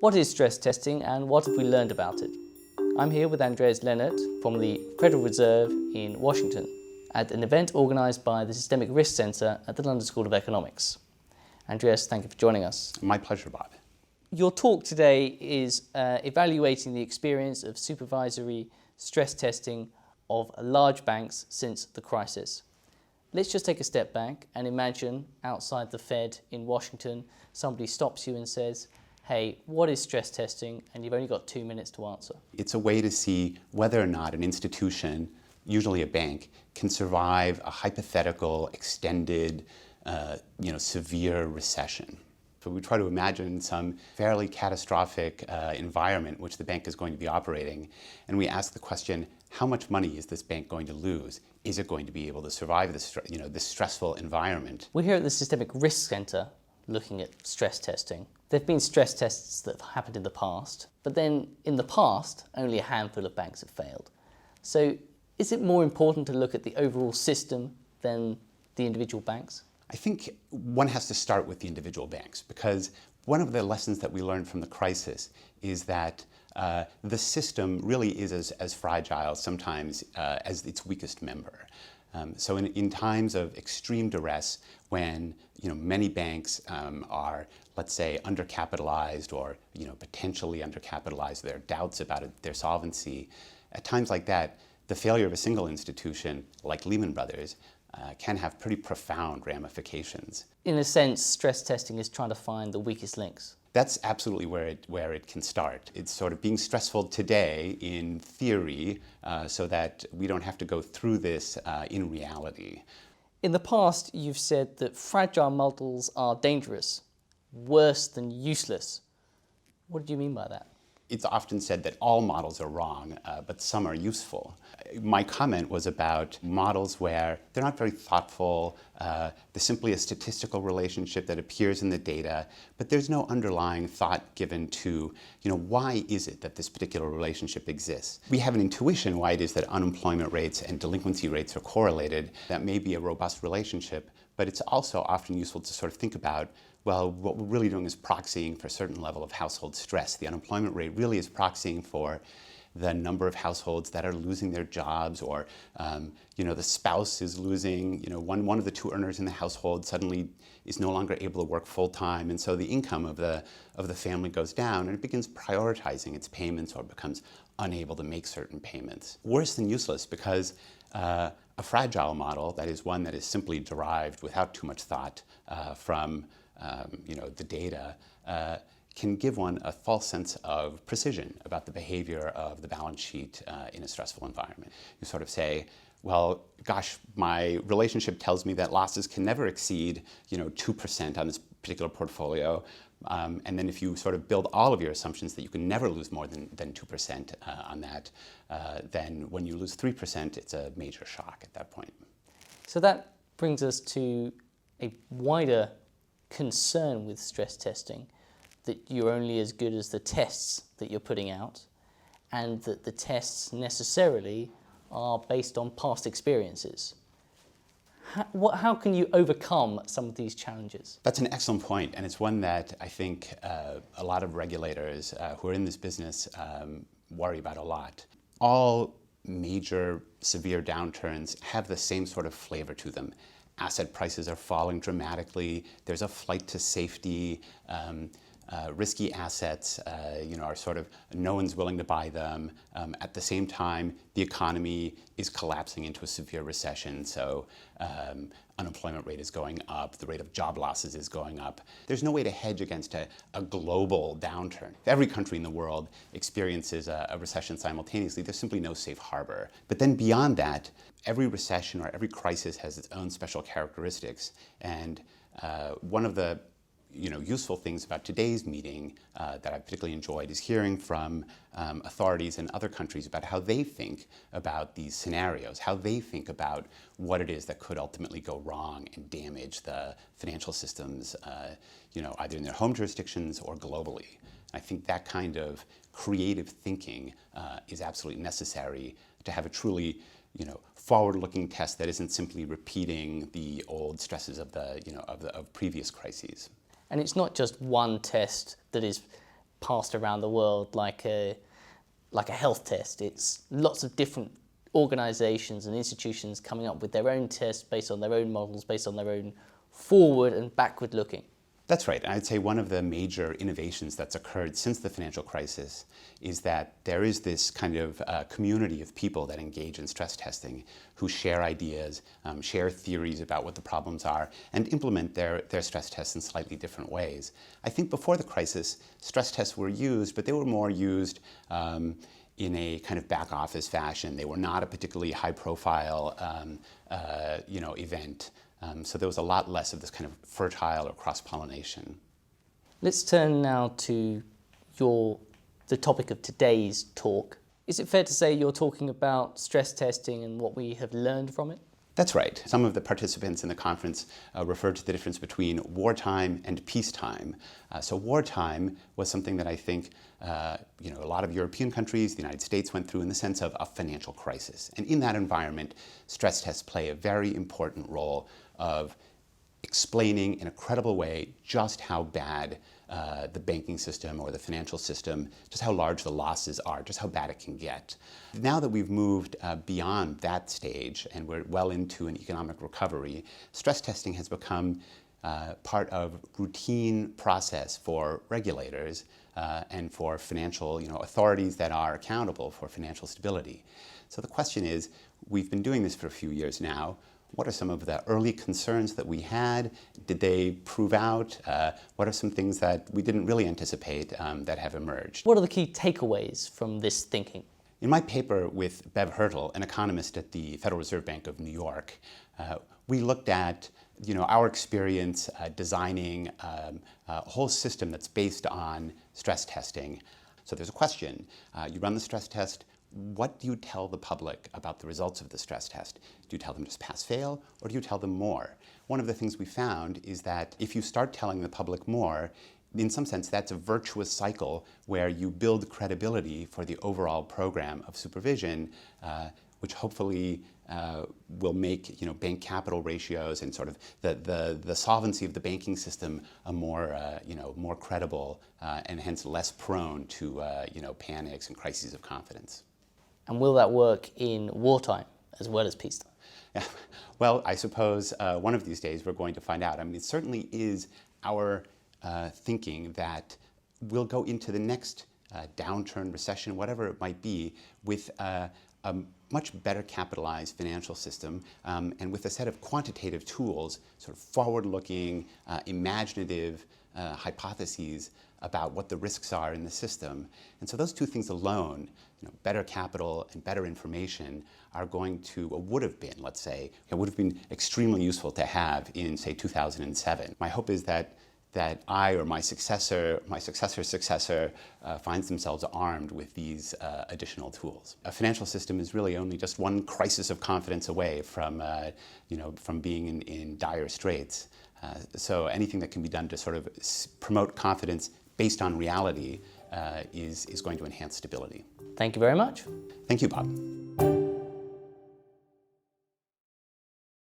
What is stress testing and what have we learned about it? I'm here with Andreas Lehnert from the Federal Reserve in Washington at an event organised by the Systemic Risk Centre at the London School of Economics. Andreas, thank you for joining us. My pleasure, Bob. Your talk today is evaluating the experience of supervisory stress testing of large banks since the crisis. Let's just take a step back and imagine outside the Fed in Washington, somebody stops you and says, hey, what is stress testing? And you've only got 2 minutes to answer. It's a way to see whether or not an institution, usually a bank, can survive a hypothetical, extended, severe recession. So we try to imagine some fairly catastrophic environment in which the bank is going to be operating, and we ask the question, how much money is this bank going to lose? Is it going to be able to survive this stressful environment? We're here at the Systemic Risk Centre looking at stress testing. There have been stress tests that have happened in the past, but then in the past, only a handful of banks have failed. So is it more important to look at the overall system than the individual banks? I think one has to start with the individual banks, because one of the lessons that we learned from the crisis is that the system really is as fragile sometimes as its weakest member. So in times of extreme duress, when many banks are, let's say, undercapitalized or potentially undercapitalized, there are doubts about their solvency, at times like that, the failure of a single institution like Lehman Brothers can have pretty profound ramifications. In a sense, stress testing is trying to find the weakest links. That's absolutely where it can start. It's sort of being stressful today in theory so that we don't have to go through this in reality. In the past, you've said that fragile models are dangerous, worse than useless. What do you mean by that? It's often said that all models are wrong, but some are useful. My comment was about models where they're not very thoughtful, they're simply a statistical relationship that appears in the data, but there's no underlying thought given to, why is it that this particular relationship exists? We have an intuition why it is that unemployment rates and delinquency rates are correlated. That may be a robust relationship, but it's also often useful to sort of think about, well, what we're really doing is proxying for a certain level of household stress. The unemployment rate really is proxying for the number of households that are losing their jobs, or the spouse is losing, one of the two earners in the household suddenly is no longer able to work full time, and so the income of the family goes down, and it begins prioritizing its payments or becomes unable to make certain payments. Worse than useless, because a fragile model, that is one that is simply derived without too much thought from the data, can give one a false sense of precision about the behavior of the balance sheet in a stressful environment. You sort of say, well, gosh, my relationship tells me that losses can never exceed 2% on this particular portfolio. And then if you sort of build all of your assumptions that you can never lose more than 2% on that, then when you lose 3%, it's a major shock at that point. So that brings us to a wider concern with stress testing, that you're only as good as the tests that you're putting out, and that the tests necessarily are based on past experiences. How can you overcome some of these challenges? That's an excellent point, and it's one that I think a lot of regulators who are in this business worry about a lot. All major severe downturns have the same sort of flavor to them. Asset prices are falling dramatically. There's a flight to safety. Risky assets, are sort of, no one's willing to buy them. At the same time, the economy is collapsing into a severe recession, so unemployment rate is going up, the rate of job losses is going up. There's no way to hedge against a global downturn. If every country in the world experiences a recession simultaneously, there's simply no safe harbor. But then beyond that, every recession or every crisis has its own special characteristics, and one of the useful things about today's meeting that I particularly enjoyed is hearing from authorities in other countries about how they think about these scenarios, how they think about what it is that could ultimately go wrong and damage the financial systems, either in their home jurisdictions or globally. I think that kind of creative thinking is absolutely necessary to have a truly forward-looking test that isn't simply repeating the old stresses of previous crises. And it's not just one test that is passed around the world like a health test. It's lots of different organisations and institutions coming up with their own tests based on their own models, based on their own forward and backward looking. That's right. I'd say one of the major innovations that's occurred since the financial crisis is that there is this kind of community of people that engage in stress testing, who share ideas, share theories about what the problems are, and implement their stress tests in slightly different ways. I think before the crisis, stress tests were used, but they were more used in a kind of back office fashion. They were not a particularly high profile event. So there was a lot less of this kind of fertile or cross-pollination. Let's turn now to the topic of today's talk. Is it fair to say you're talking about stress testing and what we have learned from it? That's right. Some of the participants in the conference referred to the difference between wartime and peacetime. So wartime was something that I think a lot of European countries, the United States, went through in the sense of a financial crisis. And in that environment, stress tests play a very important role of explaining in a credible way just how bad the banking system or the financial system, just how large the losses are, just how bad it can get. Now that we've moved beyond that stage and we're well into an economic recovery, stress testing has become part of routine process for regulators and for financial authorities that are accountable for financial stability. So the question is, we've been doing this for a few years now. What are some of the early concerns that we had? Did they prove out? What are some things that we didn't really anticipate that have emerged? What are the key takeaways from this thinking? In my paper with Bev Hurtle, an economist at the Federal Reserve Bank of New York, we looked at our experience designing a whole system that's based on stress testing. So there's a question. You run the stress test. What do you tell the public about the results of the stress test? Do you tell them just pass, fail, or do you tell them more? One of the things we found is that if you start telling the public more, in some sense that's a virtuous cycle where you build credibility for the overall program of supervision, which hopefully will make bank capital ratios and sort of the solvency of the banking system a more credible and hence less prone to panics and crises of confidence. And will that work in wartime as well as peacetime? Yeah. Well, I suppose one of these days we're going to find out. I mean, it certainly is our thinking that we'll go into the next downturn, recession, whatever it might be, with a much better capitalized financial system and with a set of quantitative tools, sort of forward-looking, imaginative hypotheses about what the risks are in the system. And so those two things alone, better capital and better information, are going to, or would have been, let's say, would have been extremely useful to have in, say, 2007. My hope is that I or my successor's successor finds themselves armed with these additional tools. A financial system is really only just one crisis of confidence away from being in dire straits. So anything that can be done to sort of promote confidence based on reality is going to enhance stability. Thank you very much. Thank you, Bob.